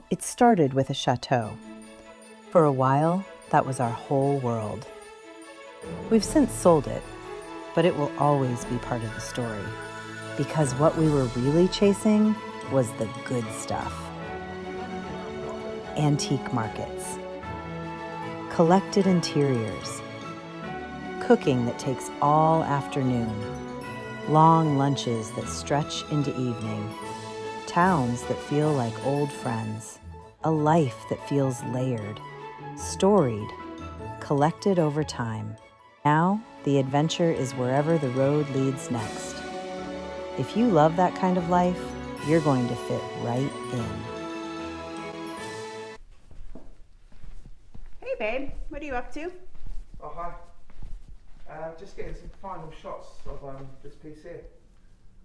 It started with a chateau. For a while, that was our whole world. We've since sold it, but it will always be part of the story, because what we were really chasing was the good stuff. Antique markets, collected interiors, cooking that takes all afternoon, long lunches that stretch into evening, towns that feel like old friends, a life that feels layered, storied, collected over time. Now, the adventure is wherever the road leads next. If you love that kind of life, you're going to fit right in. Hey babe, what are you up to? Oh, hi. Just getting some final shots of this piece here.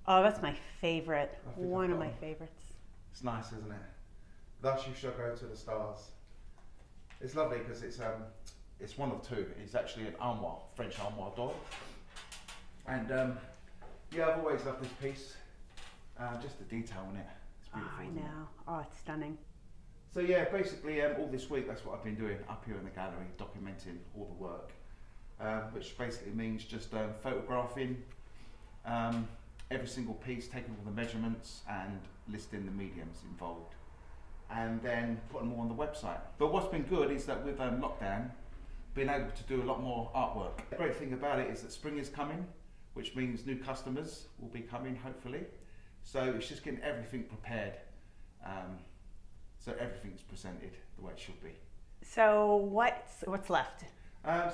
Oh, that's my favorite. One of my favorites. It's nice, isn't it? Thus you shall go to the stars. It's lovely because it's one of two. It's actually an armoire, French armoire door. And yeah, I've always loved this piece. Just the detail in it. It's beautiful. I know. Oh, it's stunning. So yeah, basically all this week that's what I've been doing up here in the gallery, documenting all the work, which basically means just photographing every single piece, taking all the measurements and listing the mediums involved, and then putting them all on the website. But what's been good is that with lockdown, being able to do a lot more artwork. The great thing about it is that spring is coming, which means new customers will be coming hopefully. So it's just getting everything prepared. So everything's presented the way it should be. So what's left?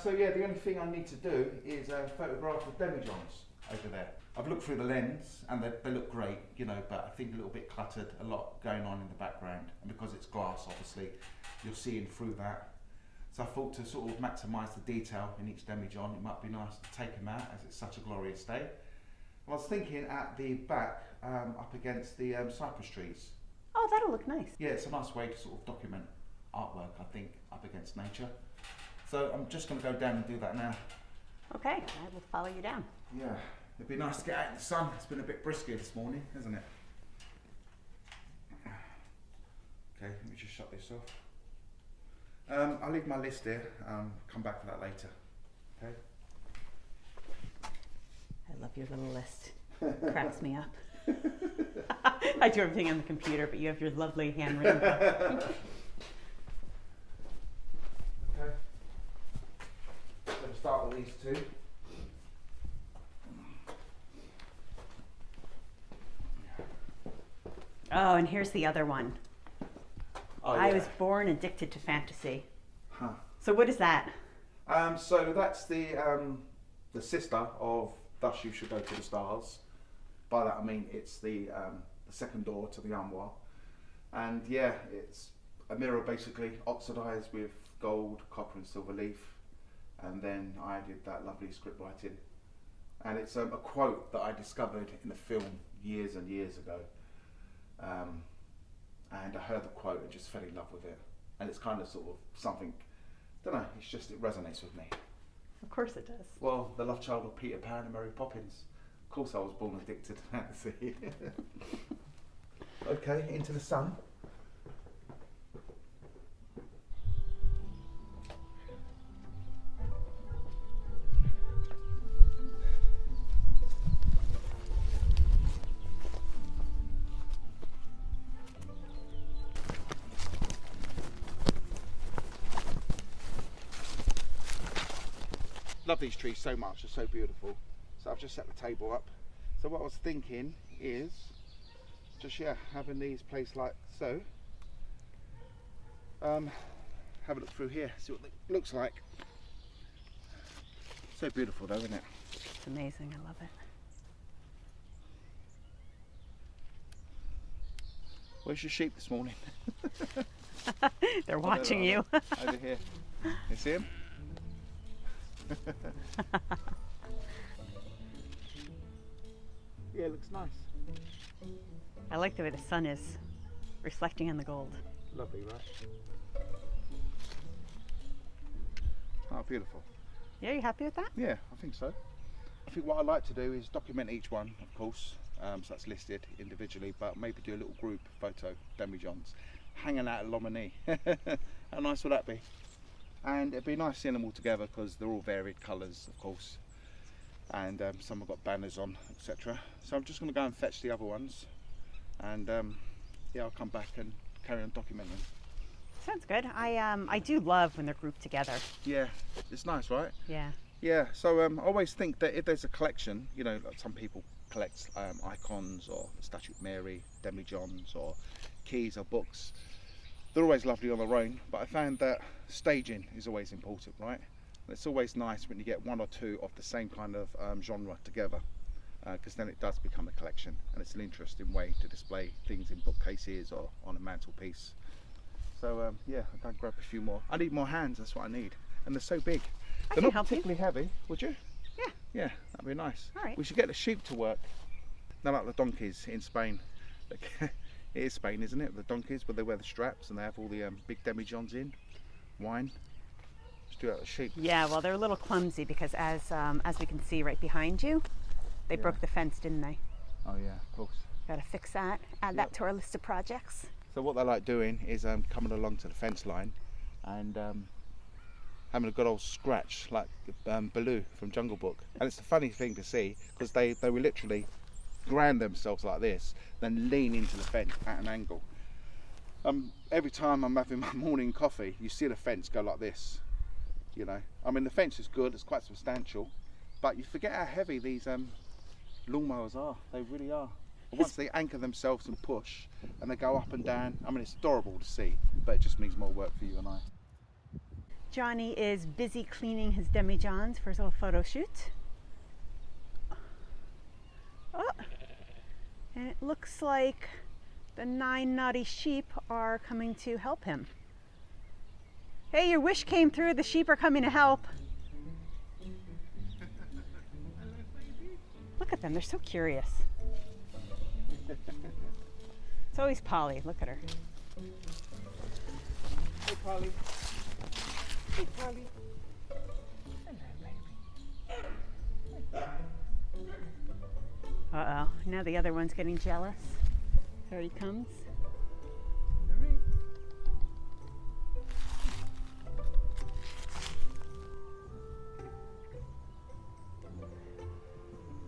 So yeah, the only thing I need to do is photograph the demijohns over there. I've looked through the lens and they look great, you know, but I think a little bit cluttered, a lot going on in the background. And because it's glass, obviously, you're seeing through that. So I thought to sort of maximise the detail in each demijohn, it might be nice to take them out as it's such a glorious day. I was thinking at the back, up against the cypress trees. Oh, that'll look nice. Yeah, it's a nice way to sort of document artwork, I think, up against nature. So I'm just going to go down and do that now. Okay, I will follow you down. Yeah, it'd be nice to get out in the sun. It's been a bit brisker this morning, hasn't it? Okay, let me just shut this off. I'll leave my list here, come back for that later. Okay? I love your little list. Cracks me up. I do everything on the computer, but you have your lovely handwritten book. Okay. So we'll start with these two. Oh, and here's the other one. Oh, I yeah. was born addicted to fantasy. Huh. So what is that? So that's the sister of Thus You Should Go to the Stars. By that I mean it's the second door to the armoire. And yeah, it's a mirror basically oxidised with gold, copper and silver leaf. And then I did that lovely script writing. And it's a quote that I discovered in a film years and years ago. And I heard the quote and just fell in love with it. And it's kind of sort of something, I don't know, it's just, it resonates with me. Of course it does. Well, the love child of Peter Pan and Mary Poppins. Of course I was born addicted to fantasy. Okay, into the sun. Love these trees so much, they're so beautiful. So I've just set the table up. So what I was thinking is just having these placed like so. Have a look through here, see what it looks like. So beautiful though, isn't it? It's amazing, I love it. Where's your sheep this morning? They're watching you. Over here. You see him? Yeah, it looks nice. I like the way the sun is reflecting on the gold. Lovely, right? Oh, beautiful. Yeah, you happy with that? Yeah, I think so. I think what I like to do is document each one, of course, so that's listed individually, but maybe do a little group photo, demijohns. hanging out at Lomini. How nice would that be? And it'd be nice seeing them all together because they're all varied colours, of course, and some have got banners on, etc. So I'm just going to go and fetch the other ones, and yeah, I'll come back and carry on documenting. Sounds good. I do love when they're grouped together. Yeah, it's nice, right? Yeah. Yeah, so I always think that if there's a collection, you know, like some people collect icons or the Statue of Mary, demijohns or keys or books. They're always lovely on their own, but I found that staging is always important, right? And it's always nice when you get one or two of the same kind of genre together, because then it does become a collection, and it's an interesting way to display things in bookcases or on a mantelpiece. So yeah, I'll go and grab a few more. I need more hands, that's what I need. And they're so big. They're not particularly heavy, would you? Yeah. Yeah, that'd be nice. All right. We should get the sheep to work. They're like the donkeys in Spain. Look, it is Spain, isn't it? The donkeys, where they wear the straps and they have all the big demijohns in. Wine. Let's do that with the sheep. Yeah, well, they're a little clumsy because as we can see right behind you, they broke the fence, didn't they? Oh yeah, of course. Got to fix that. Add that to our list of projects. So what they like doing is coming along to the fence line and having a good old scratch like Baloo from Jungle Book. And it's a funny thing to see because they will literally ground themselves like this, then lean into the fence at an angle. Every time I'm having my morning coffee, you see the fence go like this, you know. I mean, the fence is good, it's quite substantial, but you forget how heavy these lawnmowers are. They really are. And once they anchor themselves and push, and they go up and down, I mean, it's adorable to see, but it just means more work for you and I. Johnny is busy cleaning his demijohns for his little photo shoot. Oh, and it looks like the 9 naughty sheep are coming to help him. Hey, your wish came through. The sheep are coming to help. Look at them. They're so curious. It's always Polly. Look at her. Hey, Polly. Hey, Polly. Uh-oh. Now the other one's getting jealous. There he comes.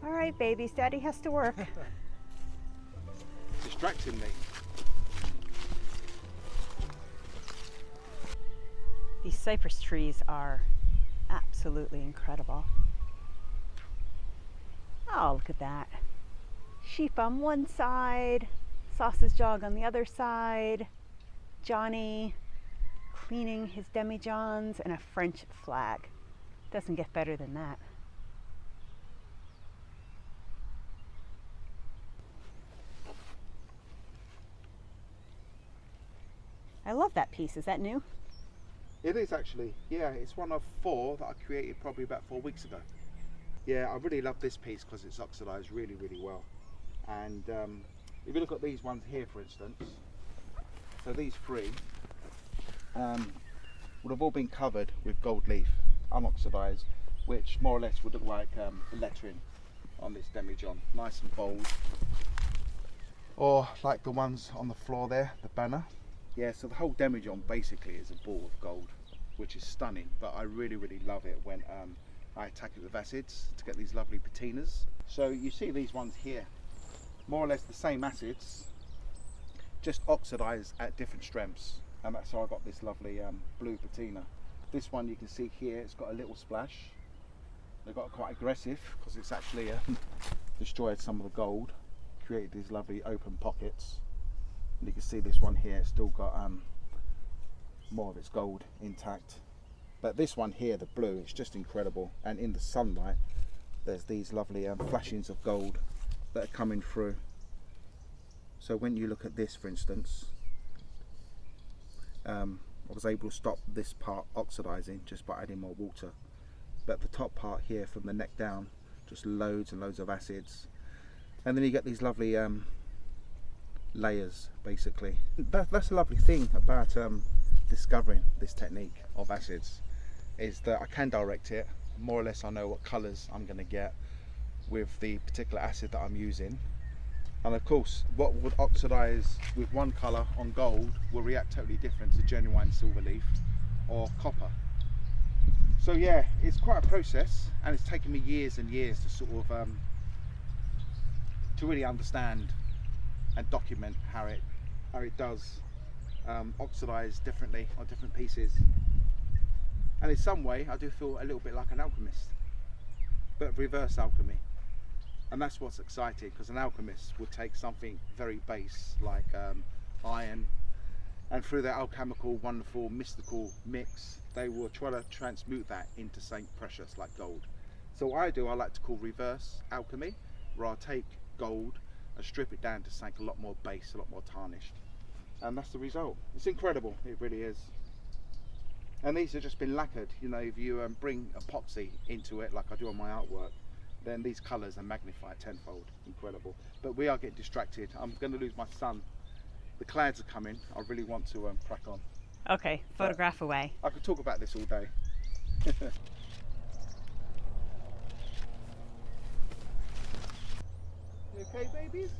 All right, babies. Daddy has to work. Distracting me. These cypress trees are absolutely incredible. Oh, look at that. Sheep on one side, sausage dog on the other side, Johnny cleaning his demijohns, and a French flag. Doesn't get better than that. I love that piece. Is that new? It is actually, yeah, it's one of 4 that I created probably about 4 weeks ago. Yeah, I really love this piece because it's oxidized really, really well. And if you look at these ones here, for instance, so these 3 would have all been covered with gold leaf, unoxidized, which more or less would look like the lettering on this demijohn, nice and bold. Or like the ones on the floor there, the banner. Yeah, so the whole demijohn basically is a ball of gold, which is stunning, but I really, really love it when I attack it with acids to get these lovely patinas. So you see these ones here, more or less the same acids, just oxidized at different strengths, and that's how I got this lovely blue patina. This one you can see here, it's got a little splash. They got quite aggressive because it's actually destroyed some of the gold, created these lovely open pockets. And you can see this one here, it's still got more of its gold intact. But this one here, the blue, it's just incredible. And in the sunlight, there's these lovely flashings of gold that are coming through. So when you look at this, for instance, I was able to stop this part oxidizing just by adding more water. But the top part here, from the neck down, just loads and loads of acids. And then you get these lovely layers, basically. That's a lovely thing about discovering this technique of acids, is that I can direct it. More or less I know what colours I'm going to get with the particular acid that I'm using, And of course, what would oxidize with one colour on gold will react totally different to genuine silver leaf or copper. So yeah, it's quite a process, and it's taken me years and years to sort of to really understand and document how it does oxidize differently on different pieces. And in some way, I do feel a little bit like an alchemist, but reverse alchemy. And that's what's exciting, because an alchemist would take something very base like iron, and through their alchemical, wonderful, mystical mix, they will try to transmute that into something precious like gold. So what I like to call reverse alchemy, where I'll take gold and strip it down to something a lot more base, a lot more tarnished. And that's the result. It's incredible, it really is. And these have just been lacquered. You know, if you bring epoxy into it, like I do on my artwork, then these colours are magnified tenfold. Incredible. But we are getting distracted. I'm going to lose my son. The clouds are coming. I really want to crack on. Okay, photograph away. I could talk about this all day. You okay, babies?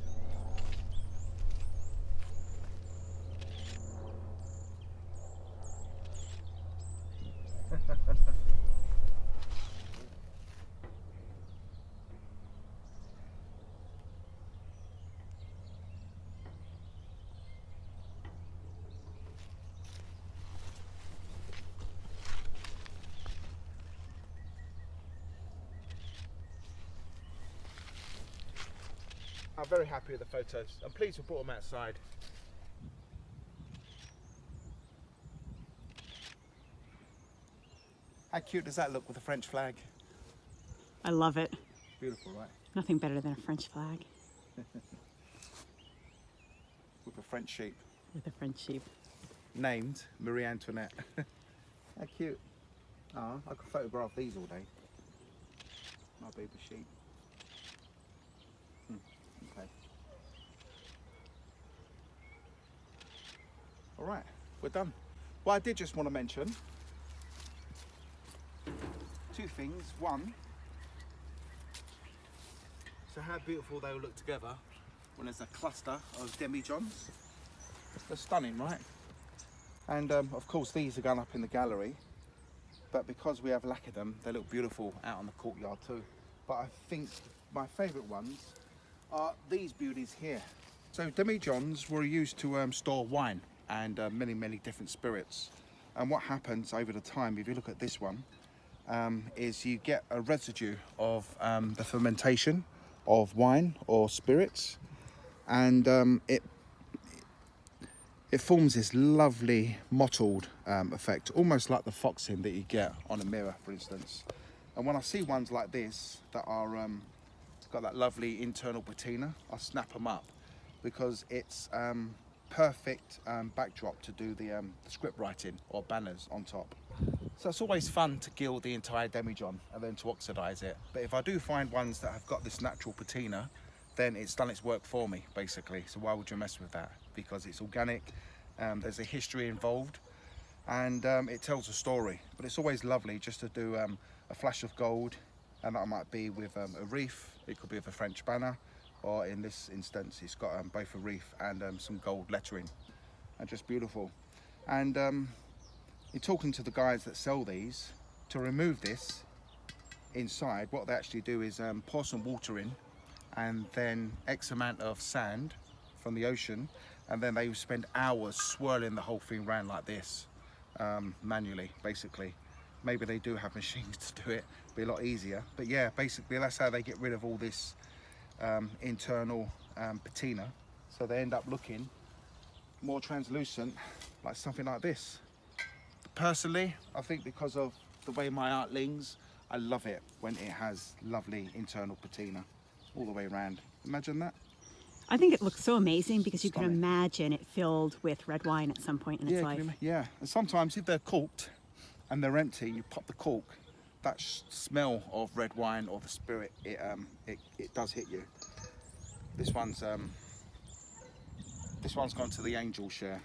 I'm very happy with the photos. I'm pleased we brought them outside. How cute does that look with the French flag? I love it. Beautiful, right? Nothing better than a French flag. With a French sheep. With a French sheep. Named Marie Antoinette. How cute. Oh, I could photograph these all day. My baby sheep. Okay. All right, we're done. Well, I did just want to mention two things. One, so how beautiful they all look together when there's a cluster of demijohns. They're stunning, right? And of course these are going up in the gallery, but because we have lacquered them, they look beautiful out on the courtyard too. But I think my favourite ones are these beauties here. So demijohns were used to store wine and many different spirits. And what happens over the time, if you look at this one, is you get a residue of the fermentation of wine or spirits, and it forms this lovely mottled effect, almost like the foxing that you get on a mirror, for instance. And when I see ones like this that are got that lovely internal patina, I snap them up, because it's perfect backdrop to do the script writing or banners on top. So it's always fun to gild the entire demijohn and then to oxidize it. But if I do find ones that have got this natural patina, then it's done its work for me, basically. So why would you mess with that? Because it's organic, there's a history involved, and it tells a story. But it's always lovely just to do a flash of gold, and that might be with a reef, it could be with a French banner, or in this instance it's got both a reef and some gold lettering, and just beautiful. And you're talking to the guys that sell these, to remove this inside, what they actually do is pour some water in, and then X amount of sand from the ocean, and then they spend hours swirling the whole thing around like this, manually, basically. Maybe they do have machines to do it, be a lot easier. But yeah, basically that's how they get rid of all this internal patina. So they end up looking more translucent, like something like this. Personally, I think because of the way my art lings, I love it when it has lovely internal patina all the way around. Imagine that. I think it looks so amazing because you can Stunning. imagine it filled with red wine at some point in its life. Yeah, and sometimes if they're corked and they're empty, you pop the cork, that smell of red wine or the spirit, it does hit you. This one's gone to the angel share,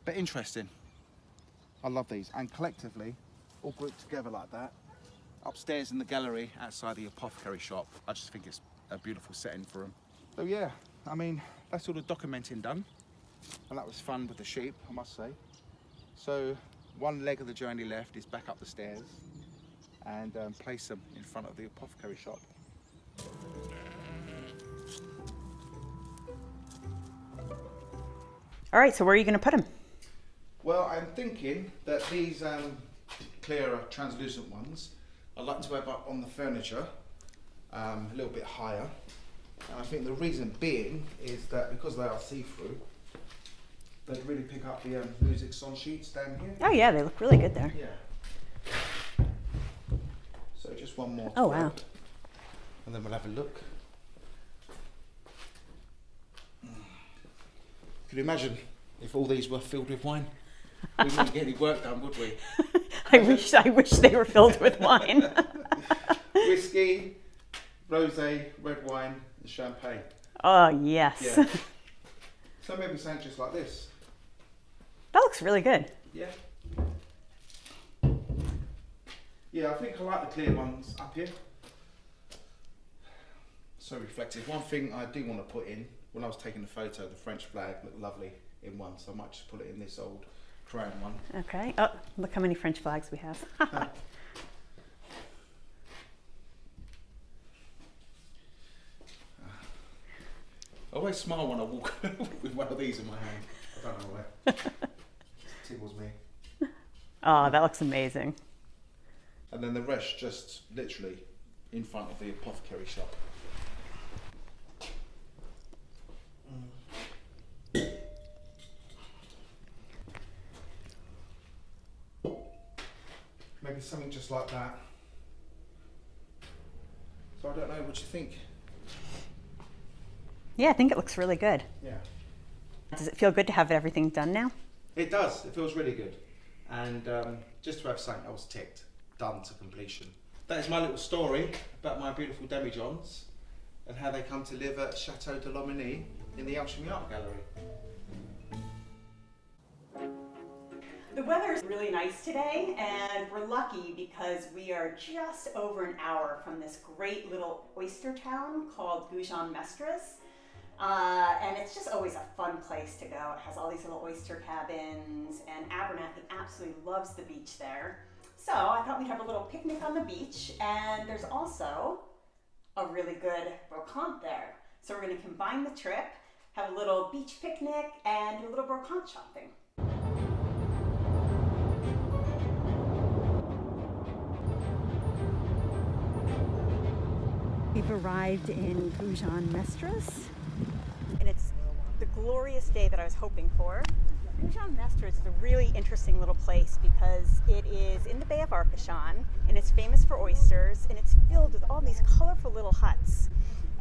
but interesting. I love these, and collectively, all grouped together like that, upstairs in the gallery outside the apothecary shop, I just think it's a beautiful setting for them. So yeah, I mean, that's all the documenting done. And that was fun with the sheep, I must say. So one leg of the journey left is back up the stairs and place them in front of the apothecary shop. All right, so where are you going to put them? Well, I'm thinking that these clearer, translucent ones, I'd like to have up on the furniture, a little bit higher. And I think the reason being is that because they are see-through, they'd really pick up the music song sheets down here. Oh yeah, they look really good there. Yeah. So just one more. Oh wow. And then we'll have a look. Can you imagine if all these were filled with wine? We wouldn't get any work done, would we? I wish they were filled with wine. Whiskey, rosé, red wine, and champagne. Oh yes. Yeah. So maybe something just like this. That looks really good. Yeah. Yeah, I think I like the clear ones up here. So reflective. One thing I do want to put in, when I was taking the photo, the French flag looked lovely in one, so I might just put it in this old crown one. Okay. Oh, look how many French flags we have. I always smile when I walk with one of these in my hand. I don't know why. It tickles me. Oh, that looks amazing. And then the rest just literally in front of the apothecary shop. Maybe something just like that. So I don't know what you think. Yeah, I think it looks really good. Yeah. Does it feel good to have everything done now? It does. It feels really good. And just to have something else ticked, done to completion. That is my little story about my beautiful demijohns and how they come to live at Chateau de Lomini in the Alchemy Art Gallery. The weather is really nice today, and we're lucky because we are just over an hour from this great little oyster town called Gujan-Mestras. And it's just always a fun place to go. It has all these little oyster cabins, and Abernathy absolutely loves the beach there. So I thought we'd have a little picnic on the beach, and there's also a really good brocante there. So we're going to combine the trip, have a little beach picnic, and do a little brocante shopping. We've arrived in Gujan-Mestras, and it's the glorious day that I was hoping for. Gujan-Mestras is a really interesting little place because it is in the Bay of Arcachon, and it's famous for oysters, and it's filled with all these colorful little huts.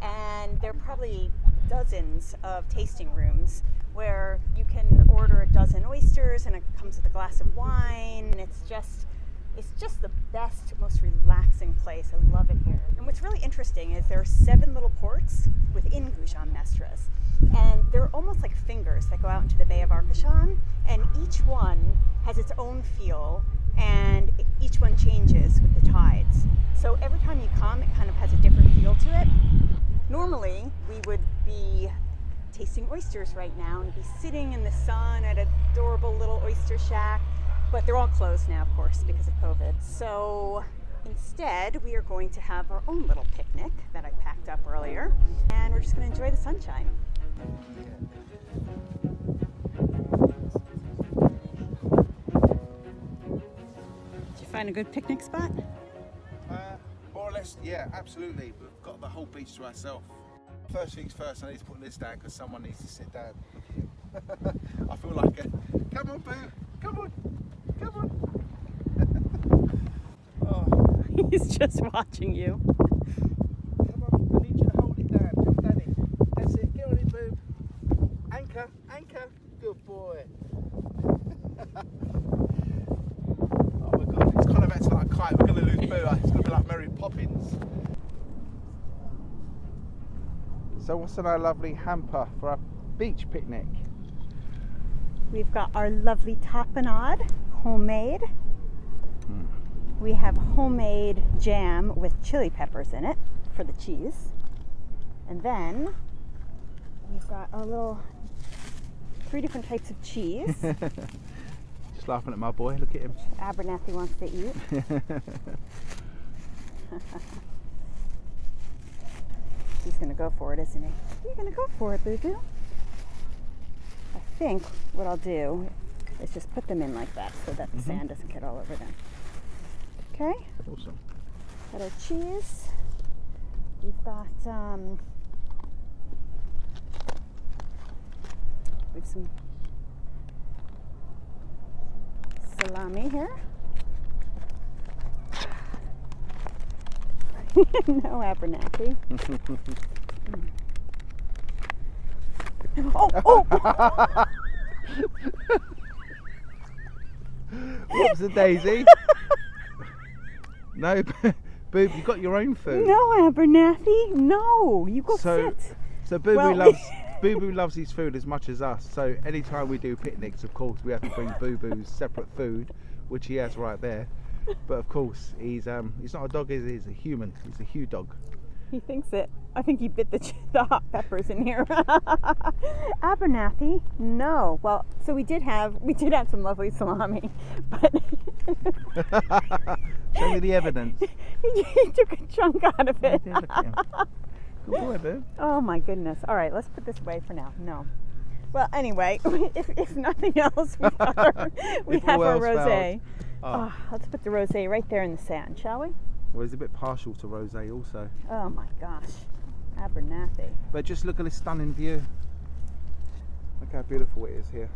And there are probably dozens of tasting rooms where you can order a dozen oysters, and it comes with a glass of wine, and it's just the best, most relaxing place. I love it here. And what's really interesting is there are 7 little ports within Gujan-Mestras, and they're almost like fingers that go out into the Bay of Arcachon, and each one has its own feel, and each one changes with the tides. So every time you come, it kind of has a different feel to it. Normally, we would be tasting oysters right now and be sitting in the sun at an adorable little oyster shack, but they're all closed now, of course, because of COVID. So instead, we are going to have our own little picnic that I packed up earlier, and we're just going to enjoy the sunshine. Did you find a good picnic spot? More or less, yeah, absolutely. We've got the whole beach to ourselves. First things first, I need to put this down because someone needs to sit down. I feel like a, come on, Boo, come on, come on. Oh. He's just watching you. Come on, I need you to hold it down. Come, Danny. That's it, get on it, Boo. Anchor, anchor. Good boy. Oh my God, it's kind of acting like a kite. We're going to lose Boo. It's going to be like Mary Poppins. So what's in our lovely hamper for our beach picnic? We've got our lovely tapenade, homemade. We have homemade jam with chili peppers in it for the cheese. And then We've got our little 3 different types of cheese. Just laughing at my boy, look at him. Abernathy wants to eat. He's going to go for it, isn't he? You're going to go for it, boo-boo. I think what I'll do is just put them in like that so that the sand doesn't get all over them. Okay? Awesome. Got our cheese. We've got we've some salami here. No Abernathy. Oh! Whoops a daisy. No, Boob, you got your own food. No Abernathy. No, you go sit. So Boo Well, Boo Boo loves his food as much as us. So anytime we do picnics, of course, we have to bring Boo Boo's separate food, which he has right there. But of course, he's not a dog, he's a human. He's a Hugh dog. He thinks it. I think he bit the hot peppers in here. Abernathy, no. Well, so we did have some lovely salami, but show me the evidence. he took a chunk out of it. Good boy, Boo. Oh my goodness. All right, let's put this away for now. No. Well, anyway, if nothing else, we have our rosé. Oh, let's put the rosé right there in the sand, shall we? Well, he's a bit partial to rosé also. Oh my gosh, Abernathy. But just look at this stunning view. Look how beautiful it is here.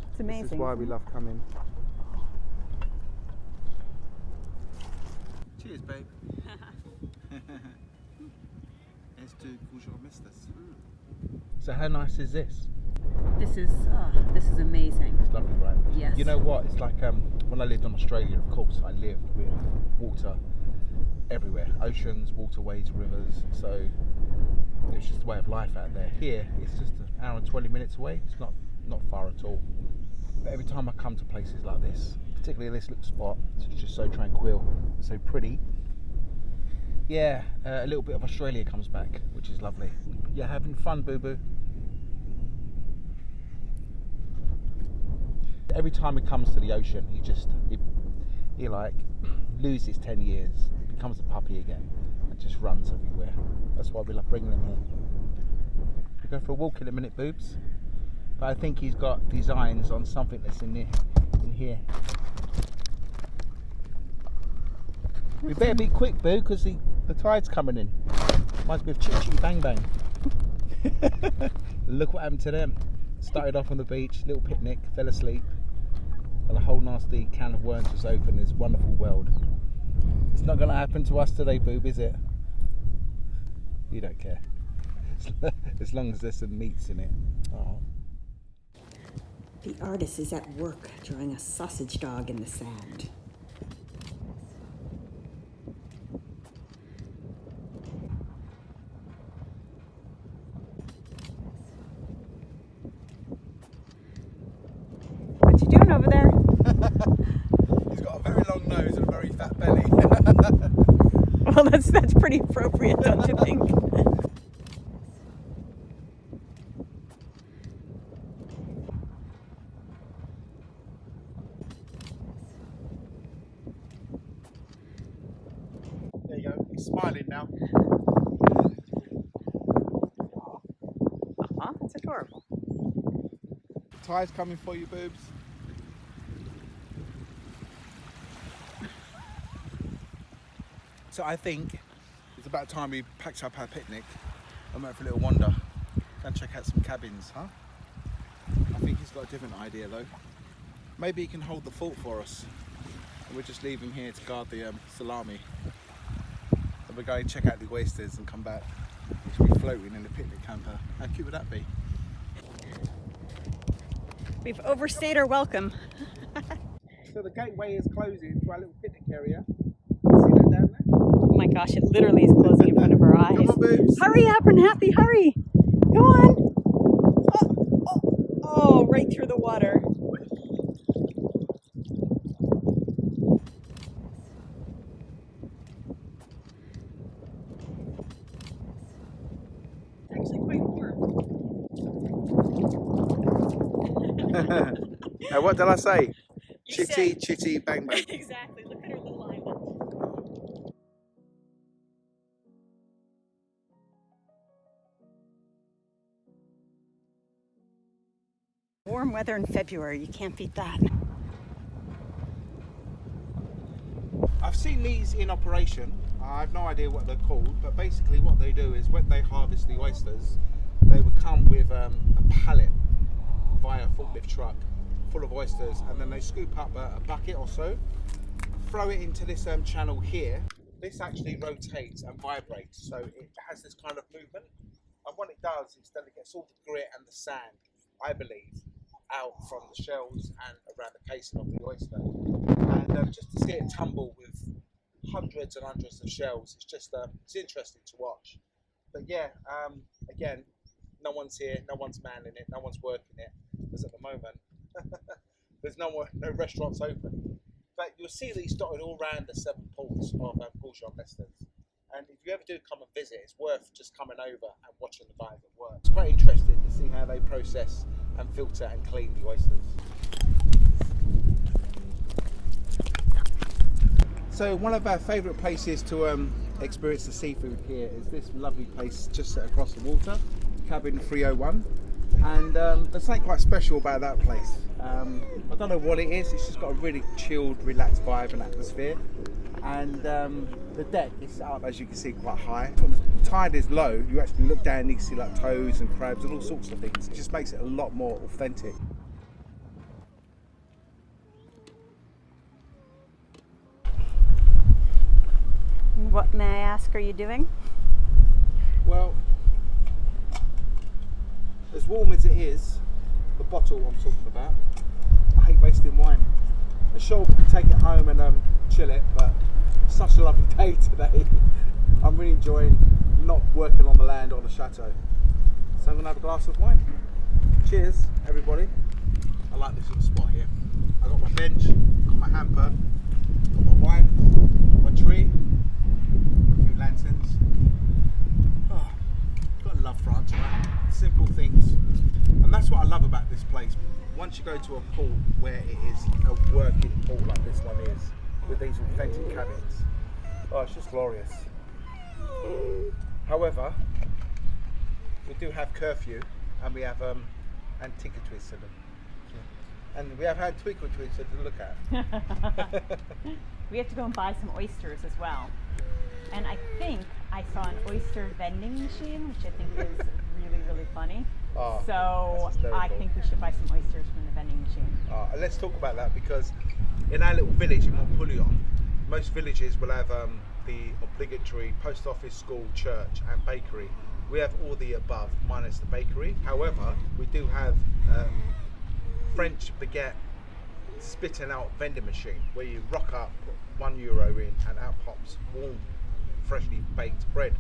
It's amazing. This is why we love coming. Cheers, babe. So how nice is this? This is amazing. It's lovely, right? Yes. You know what? It's like when I lived in Australia, of course, I lived with water everywhere. Oceans, waterways, rivers. So it was just a way of life out there. Here, it's just an hour and 20 minutes away. It's not far at all. But every time I come to places like this, particularly this little spot, it's just so tranquil, so pretty. Yeah, a little bit of Australia comes back, which is lovely. You're having fun, Boo Boo. Every time he comes to the ocean, he like loses 10 years, becomes a puppy again, and just runs everywhere. That's why we love bringing him here. We'll go for a walk in a minute, Boobs. But I think he's got designs on something that's in here. We better be quick, Boo, because the tide's coming in. Reminds me of Chitty Chitty Bang Bang. Look what happened to them. Started off on the beach, little picnic, fell asleep, and a whole nasty can of worms was open in this wonderful world. It's not going to happen to us today, Boob, is it? You don't care. As long as there's some meats in it. Oh. The artist is at work drawing a sausage dog in the sand. What you doing over there? He's got a very long nose and a very fat belly. Well, that's pretty appropriate, don't you think? There you go, he's smiling now. That's adorable. Tide's coming for you, Boobs. So I think it's about time we packed up our picnic and went for a little wander and check out some cabins, huh? I think he's got a different idea though. Maybe he can hold the fort for us and we'll just leave him here to guard the salami. And we'll go and check out the oysters and come back. We'll be floating in the picnic camper. How cute would that be? We've overstayed our welcome. So the gateway is closing to our little picnic area. See that down there? Oh my gosh, it literally is closing in front of our eyes. Come on, Boobs. Hurry, Abernathy, hurry! Go on! Oh, right through the water. It's actually quite warm. What did I say? You Chitty, said- chitty, bang, bang. Exactly. Look at her little island. Warm weather in February. You can't beat that. I've seen these in operation. I have no idea what they're called, but basically what they do is when they harvest the oysters, they would come with a pallet via a forklift truck full of oysters, and then they scoop up a bucket or so, throw it into this channel here. This actually rotates and vibrates, so it has this kind of movement, and what it does is that it gets all the grit and the sand, I believe, out from the shells and around the casing of the oyster. And just to see it tumble with hundreds and hundreds of shells, it's just it's interesting to watch. But yeah, again, no one's here, no one's manning it, no one's working it, because at the moment there's no restaurants open. But you'll see these dotted all around the 7 ports of Bourgeois Mesters. And if you ever do come and visit, it's worth just coming over and watching the guys at work. It's quite interesting to see how they process and filter and clean the oysters. So one of our favourite places to experience the seafood here is this lovely place just set across the water, Cabin 301. And there's something quite special about that place. I don't know what it is, it's just got a really chilled, relaxed vibe and atmosphere. And the deck is set up, as you can see, quite high. When the tide is low, you actually look down and you can see like toads and crabs and all sorts of things. It just makes it a lot more authentic. What, may I ask, are you doing? Well, as warm as it is, the bottle I'm talking about, I hate wasting wine. I'm sure we can take it home and chill it, but it's such a lovely day today. I'm really enjoying not working on the land or the chateau. So I'm gonna have a glass of wine. Cheers, everybody. I like this little spot here. I got my bench, got my hamper, got my wine, my tree, a few lanterns. Oh, gotta love France, right? Simple things. And that's what I love about this place. Once you go to a port where it is a working port like this one is, with these authentic cabins, oh, it's just glorious. However, we do have curfew and we have antiquities to them. And we have antiquities to look at. We have to go and buy some oysters as well. And I think I saw an oyster vending machine, which I think is really funny. Oh, so I think we should buy some oysters from the vending machine. Let's talk about that, because in our little village in Montpellier, most villages will have the obligatory post office, school, church and bakery. We have all the above minus the bakery. However, we do have French baguette spitting out vending machine where you rock up, put €1 in and out pops warm, freshly baked bread.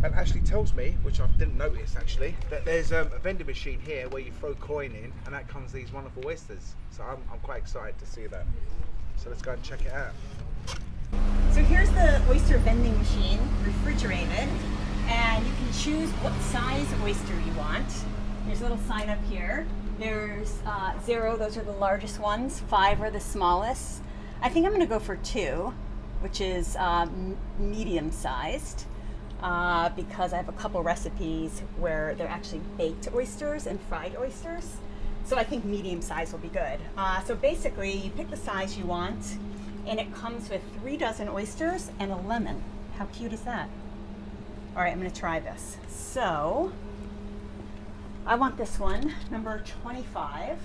And Ashley tells me, which I didn't notice actually, that there's a vending machine here where you throw coin in and out comes these wonderful oysters. So I'm quite excited to see that. So let's go and check it out. So here's the oyster vending machine, refrigerated, and you can choose what size oyster you want. There's a little sign up here. There's 0, those are the largest ones, 5 are the smallest. I think I'm gonna go for 2, which is medium sized. Because I have a couple recipes where they're actually baked oysters and fried oysters. So I think medium size will be good. So basically you pick the size you want and it comes with 3 dozen oysters and a lemon. How cute is that? All right, I'm gonna try this. So I want this one, number 25.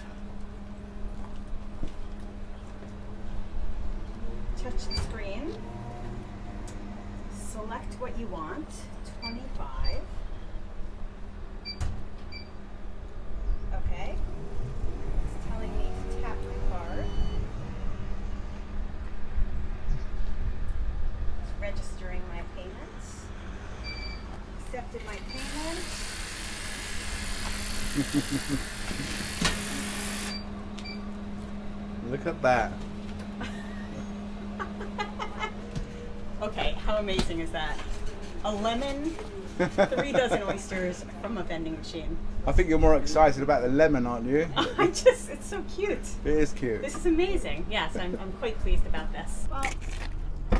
Touch the screen. Select what you want, 25. Okay. It's telling me to tap my card. It's registering my payments. Accepted my payment. Look at that. Okay, how amazing is that? a lemon, 3 dozen oysters from a vending machine. I think you're more excited about the lemon, aren't you? It's so cute. It is cute. This is amazing. Yes, I'm quite pleased about this. Well,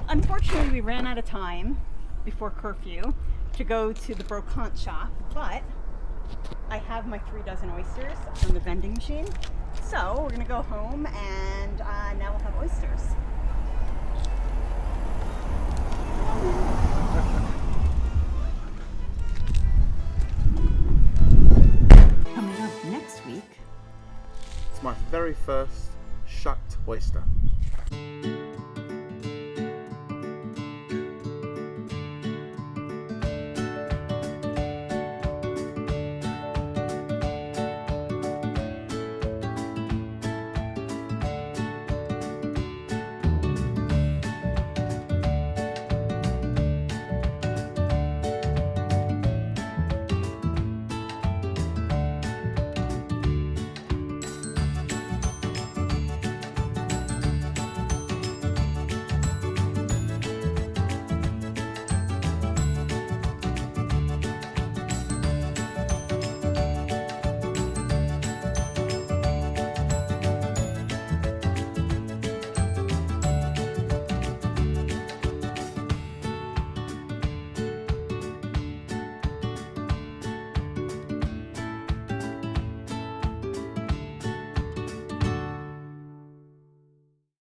unfortunately, we ran out of time before curfew to go to the brocante shop, but I have my 3 dozen oysters from the vending machine. So we're gonna go home and now we'll have oysters. Coming up next week. It's my very first shucked oyster.